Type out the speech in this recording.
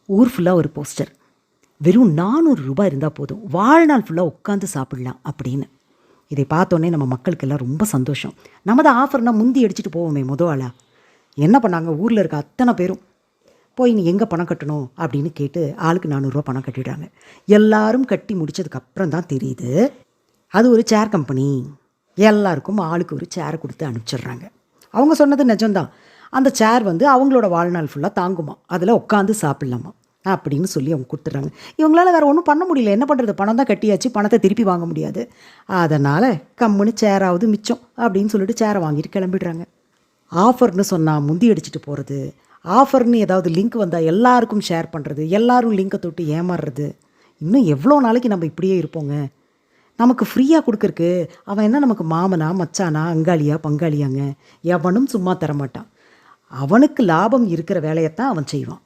ஊர் ஃபுல்லாக ஒரு போஸ்டர். வெறும் 400 ரூபாய் இருந்தால் போதும், வாழ்நாள் ஃபுல்லாக உட்காந்து சாப்பிட்லாம் அப்படின்னு. இதை பார்த்தோன்னே நம்ம மக்களுக்கெல்லாம் ரொம்ப சந்தோஷம். நம்ம தான் ஆஃபர்னால் முந்தி அடிச்சுட்டு போவோமே ஆளா. என்ன பண்ணாங்க, ஊரில் இருக்க அத்தனை பேரும் போய் நீ எங்கே பணம் கட்டணும் அப்படின்னு கேட்டு ஆளுக்கு 400 ரூபா பணம் கட்டிடுறாங்க. எல்லாரும் கட்டி முடித்ததுக்கப்புறம் தான் தெரியுது அது ஒரு சேர் கம்பெனி. எல்லாருக்கும் ஆளுக்கு ஒரு சேரை கொடுத்து அனுப்பிச்சிடுறாங்க. அவங்க சொன்னது நிஜம்தான். அந்த சேர் அவங்களோட வாழ்நாள் ஃபுல்லாக தாங்குமா, அதில் உட்காந்து சாப்பிட்லாமா அப்படின்னு சொல்லி அவங்க கொடுத்துட்றாங்க. இவங்களால வேறு ஒன்றும் பண்ண முடியல. என்ன பண்ணுறது, பணம் தான் கட்டியாச்சு, பணத்தை திருப்பி வாங்க முடியாது. அதனால் கம்முன்னு சேராவது மிச்சம் அப்படின்னு சொல்லிட்டு சேரை வாங்கிட்டு கிளம்பிடுறாங்க. ஆஃபர்னு சொன்னால் முந்தி அடிச்சுட்டு போகிறது, ஆஃபர்னு ஏதாவது லிங்க் வந்தால் எல்லாருக்கும் ஷேர் பண்ணுறது, எல்லாரும் லிங்கை தொட்டு ஏமாறுறது, இன்னும் எவ்வளோ நாளைக்கு நம்ம இப்படியே இருப்போங்க? நமக்கு ஃப்ரீயாக கொடுக்கறக்கு அவன் என்ன நமக்கு மாமனா மச்சானா அங்காளியா பங்காளியாங்க? எவனும் சும்மா தரமாட்டான். அவனுக்கு லாபம் இருக்கிற வேலையைத்தான் அவன் செய்வான்.